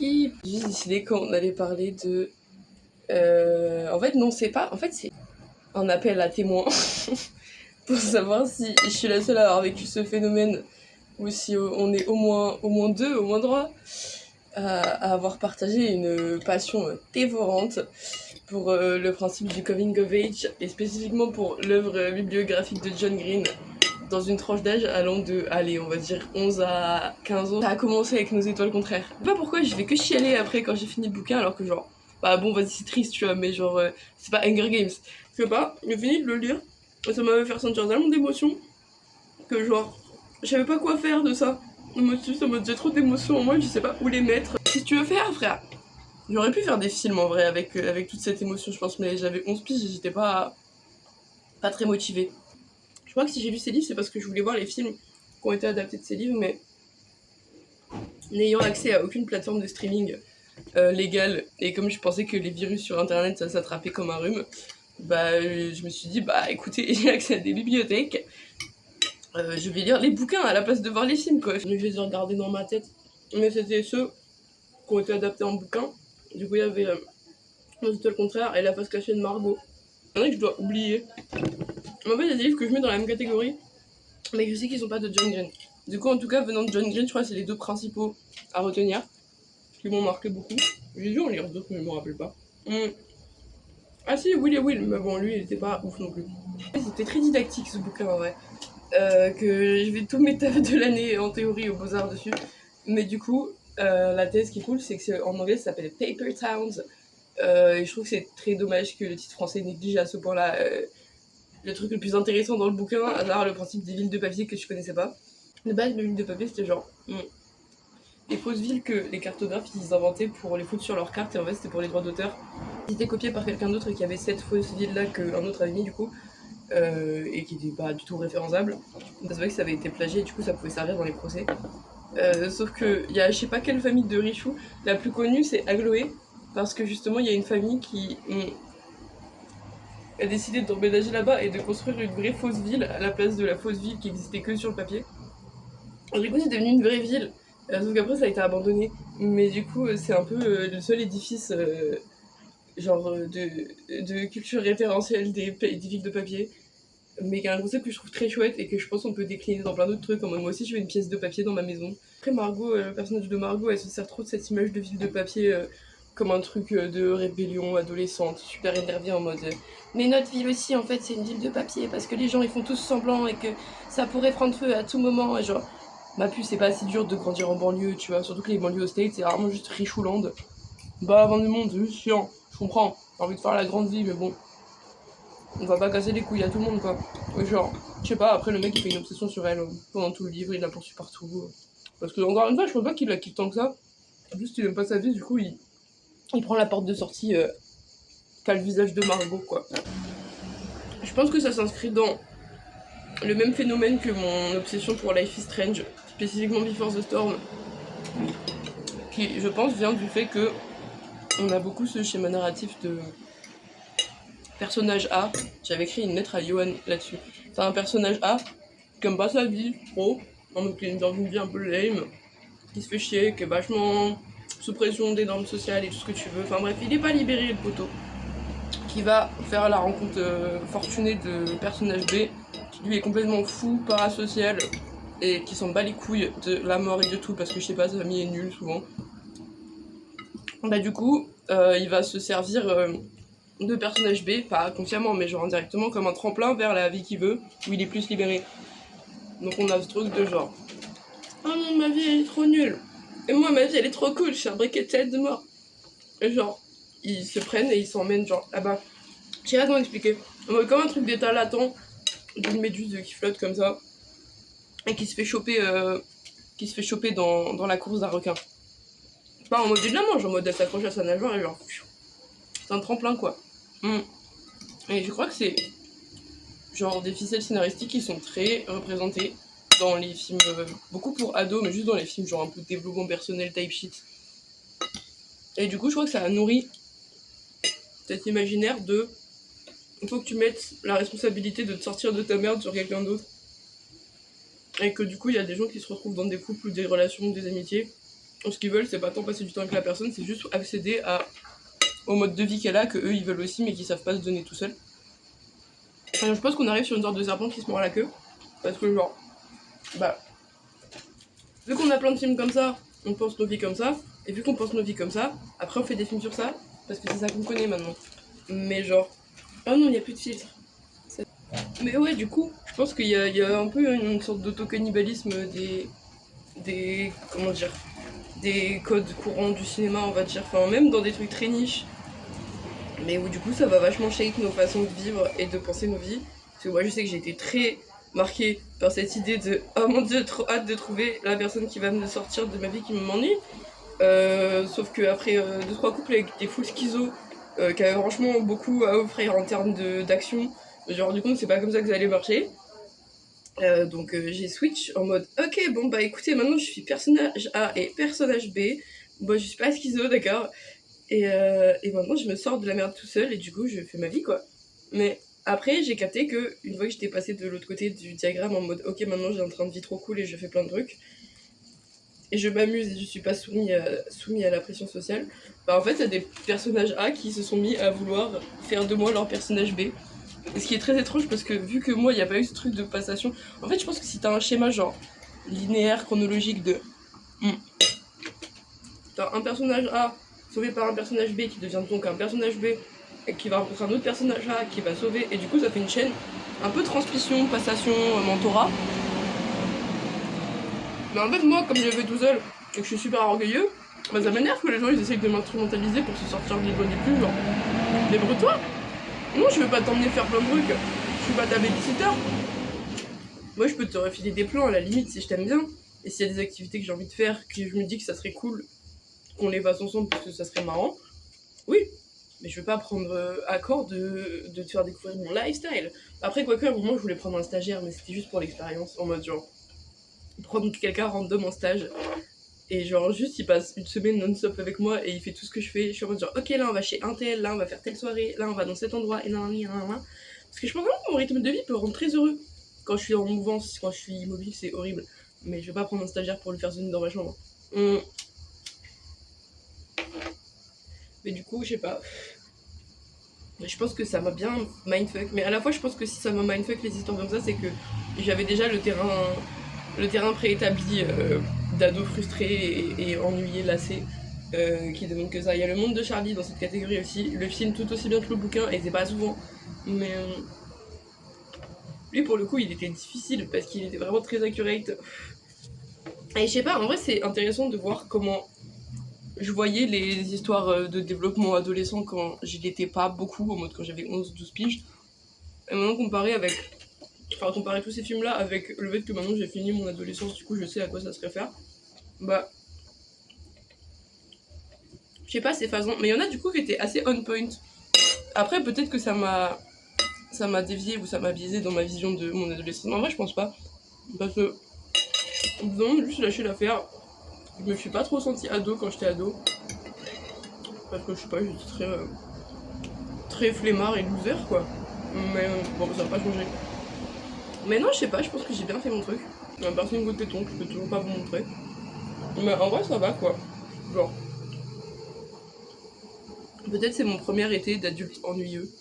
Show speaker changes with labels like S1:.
S1: J'ai décidé qu'on allait parler de... En fait, non, c'est pas... En fait, c'est un appel à témoins pour savoir si je suis la seule à avoir vécu ce phénomène ou si on est au moins deux, au moins trois, à avoir partagé une passion dévorante pour le principe du coming of age et spécifiquement pour l'œuvre bibliographique de John Green dans une tranche d'âge allant de, allez, on va dire 11 à 15 ans. Ça a commencé avec Nos étoiles contraires. Je sais pas pourquoi, je vais que chialer après quand j'ai fini le bouquin, alors que genre, bah bon, vas-y, c'est triste, tu vois, mais genre, c'est pas Hunger Games. Je sais pas, j'ai fini de le lire, et ça m'avait fait sentir tellement d'émotions que genre, je savais pas quoi faire de ça. Ça m'a dit trop d'émotions en moi, je sais pas où les mettre. Qu'est-ce que tu veux faire, frère? J'aurais pu faire des films en vrai avec toute cette émotion, je pense, mais j'avais 11 piges et j'étais pas très motivée. Je crois que si j'ai lu ces livres, c'est parce que je voulais voir les films qui ont été adaptés de ces livres, mais n'ayant accès à aucune plateforme de streaming légale, et comme je pensais que les virus sur internet ça s'attrapait comme un rhume, bah je me suis dit, bah écoutez, j'ai accès à des bibliothèques, je vais lire les bouquins à la place de voir les films, quoi. Je les ai regardés dans ma tête, mais c'était ceux qui ont été adaptés en bouquin. Du coup, il y avait le contraire et La face cachée de Margot. Il y en a que je dois oublier. Mais en fait, il y a des livres que je mets dans la même catégorie, mais je sais qu'ils sont pas de John Green. Du coup, en tout cas, venant de John Green, je crois que c'est les deux principaux à retenir, qui m'ont marqué beaucoup. J'ai dû en lire d'autres, mais je me rappelle pas. Ah si, Will et Will, mais bon, lui, il était pas ouf non plus. C'était très didactique ce bouquin en vrai. Que je vais tous mes tafs de l'année en théorie aux Beaux-Arts dessus. Mais du coup, la thèse qui est cool, c'est que en anglais ça s'appelle Paper Towns. Et je trouve que c'est très dommage que le titre français néglige à ce point-là le truc le plus intéressant dans le bouquin, à savoir le principe des villes de papier que je connaissais pas. De base, les villes de papier, c'était genre les fausses villes que les cartographes ils inventaient pour les foutre sur leur carte, et en fait c'était pour les droits d'auteur. Ils étaient copiés par quelqu'un d'autre et qui avait cette fausse ville là qu'un autre avait mis du coup, et qui était pas du tout référençable. Ça se voit que ça avait été plagié et du coup ça pouvait servir dans les procès. Sauf que il y a je sais pas quelle famille de richoux, la plus connue c'est Agloé, parce que justement il y a une famille qui a décidé d'emménager là-bas et de construire une vraie fausse ville à la place de la fausse ville qui existait que sur le papier. Et du coup c'est devenu une vraie ville, sauf qu'après ça a été abandonné. Mais du coup c'est un peu le seul édifice genre de culture référentielle des villes de papier, mais qui a un concept que je trouve très chouette et que je pense qu'on peut décliner dans plein d'autres trucs. En mode, moi aussi je veux une pièce de papier dans ma maison. Après Margot, le personnage de Margot, elle se sert trop de cette image de ville de papier comme un truc de rébellion adolescente, super énervée en mode mais notre ville aussi en fait c'est une ville de papier parce que les gens ils font tous semblant et que ça pourrait prendre feu à tout moment, et genre ma puce c'est pas si dur de grandir en banlieue, tu vois, surtout que les banlieues aux States c'est vraiment juste richouland. Bah avant du monde c'est chiant, je comprends, j'ai envie de faire la grande vie mais bon, on va pas casser les couilles à tout le monde quoi. Et genre, je sais pas, après le mec il fait une obsession sur elle pendant tout le livre, il la poursuit partout. Parce que encore une fois, je pense pas qu'il la kiffe tant que ça. Juste il aime pas sa vie, du coup il prend la porte de sortie qu'a le visage de Margot quoi. Je pense que ça s'inscrit dans le même phénomène que mon obsession pour Life is Strange, spécifiquement Before the Storm, qui je pense vient du fait que on a beaucoup ce schéma narratif de personnage A. J'avais écrit une lettre à Johan là-dessus. C'est un personnage A qui aime pas sa vie trop, qui est dans une vie un peu lame, qui se fait chier, qui est vachement sous pression des normes sociales et tout ce que tu veux. Enfin bref, il est pas libéré le poteau. Qui va faire la rencontre fortunée de personnage B, qui lui est complètement fou, parasocial, et qui s'en bat les couilles de la mort et de tout, parce que je sais pas, sa famille est nulle souvent. Bah du coup, il va se servir de personnage B, pas consciemment, mais genre indirectement, comme un tremplin vers la vie qu'il veut, où il est plus libéré. Donc on a ce truc de genre, oh non, ma vie elle est trop nulle, et moi ma vie elle est trop cool, je suis un briquet de tête de mort. Et genre, ils se prennent et ils s'emmènent genre là-bas. Je sais pas comment expliquer. Comme un truc d'état latent d'une méduse qui flotte comme ça et qui se fait choper, dans la course d'un requin. Pas en mode de la mange, en mode elle s'accroche à sa nageoire et genre c'est un tremplin quoi. Et je crois que c'est genre des ficelles scénaristiques qui sont très représentées dans les films, beaucoup pour ados, mais juste dans les films genre un peu développement personnel type shit. Et du coup je crois que ça a nourri cet imaginaire de il faut que tu mettes la responsabilité de te sortir de ta merde sur quelqu'un d'autre. Et que du coup, il y a des gens qui se retrouvent dans des couples ou des relations, des amitiés, Ce qu'ils veulent, c'est pas tant passer du temps avec la personne, c'est juste accéder au mode de vie qu'elle a, que eux ils veulent aussi, mais qu'ils savent pas se donner tout seuls. Alors, je pense qu'on arrive sur une sorte de serpent qui se mord la queue. Parce que, genre, bah, vu qu'on a plein de films comme ça, on pense nos vies comme ça. Et vu qu'on pense nos vies comme ça, après on fait des films sur ça, parce que c'est ça qu'on connaît maintenant. Mais genre, oh non, il n'y a plus de filtre. Mais ouais, du coup, je pense qu'il y a un peu une sorte d'auto-cannibalisme comment dire, des codes courants du cinéma, on va dire. Enfin, même dans des trucs très niches. Mais où du coup, ça va vachement shape nos façons de vivre et de penser nos vies. Parce que moi, je sais que j'ai été très marquée par cette idée de oh mon dieu, trop hâte de trouver la personne qui va me sortir de ma vie qui m'ennuie. Sauf qu'après 2-3 couples avec des full schizo qui avaient franchement beaucoup à offrir en termes d'action, j'ai rendu compte que c'est pas comme ça que ça allait marcher. Donc j'ai switch en mode ok, bon bah écoutez, maintenant je suis personnage A et personnage B. Bon, je suis pas schizo, d'accord. Et maintenant je me sors de la merde tout seul et du coup je fais ma vie quoi. Mais après j'ai capté que une fois que j'étais passée de l'autre côté du diagramme en mode ok, maintenant j'ai un train de vie trop cool et je fais plein de trucs et je m'amuse et je suis pas soumis à la pression sociale, bah en fait il y a des personnages A qui se sont mis à vouloir faire de moi leur personnage B. Et ce qui est très étrange parce que vu que moi il n'y a pas eu ce truc de passation, en fait je pense que si t'as un schéma genre linéaire, chronologique de t'as un personnage A sauvé par un personnage B qui devient donc un personnage B et qui va rencontrer un autre personnage A qui va sauver, et du coup ça fait une chaîne un peu transmission, passation, mentorat. Mais en fait moi comme je le fais tout seul et que je suis super orgueilleux, bah ça m'énerve que les gens ils essayent de m'instrumentaliser pour se sortir des doigts du cul, genre débrouille-toi. Non, je veux pas t'emmener faire plein de trucs, je suis pas ta babysitter. Moi je peux te refiler des plans à la limite si je t'aime bien, et s'il y a des activités que j'ai envie de faire, que je me dis que ça serait cool qu'on les fasse ensemble parce que ça serait marrant, oui, mais je veux pas prendre accord de te faire découvrir mon lifestyle. Après, quoique, à un moment, je voulais prendre un stagiaire, mais c'était juste pour l'expérience, en mode genre, prendre quelqu'un random en stage, et genre, juste, il passe une semaine non-stop avec moi, et il fait tout ce que je fais, je suis en mode genre, ok, là, on va chez un tel, là, on va faire telle soirée, là, on va dans cet endroit, et nan. Parce que je pense vraiment que mon rythme de vie peut rendre très heureux. Quand je suis en mouvance, quand je suis immobile, c'est horrible. Mais je vais pas prendre un stagiaire pour le faire zoner dans ma chambre. Mais du coup, je sais pas. Je pense que ça m'a bien mindfuck. Mais à la fois, je pense que si ça m'a mindfuck les histoires comme ça, c'est que j'avais déjà le terrain préétabli d'ados frustrés et ennuyés, lassés, qui demandent que ça. Il y a Le Monde de Charlie dans cette catégorie aussi. Le film tout aussi bien que le bouquin, et c'est pas souvent. Mais lui, pour le coup, il était difficile parce qu'il était vraiment très accurate. Et je sais pas, en vrai, c'est intéressant de voir comment je voyais les histoires de développement adolescent quand j'y étais pas beaucoup, en mode quand j'avais 11-12 piges. Et maintenant comparer tous ces films-là avec le fait que maintenant j'ai fini mon adolescence, du coup je sais à quoi ça se réfère. Bah, je sais pas, c'est phasant. Mais il y en a du coup qui étaient assez on point. Après, peut-être que ça m'a dévié ou ça m'a biaisé dans ma vision de mon adolescence. En vrai, je pense pas. Parce que, disons, juste lâcher l'affaire. Je me suis pas trop sentie ado quand j'étais ado. Parce que je sais pas, j'étais très flemmard et loser quoi. Mais bon, ça va pas changer. Mais non, je sais pas, je pense que j'ai bien fait mon truc. La personne goûte téton, je peux toujours pas vous montrer. Mais en vrai, ça va quoi. Genre. Peut-être c'est mon premier été d'adulte ennuyeux.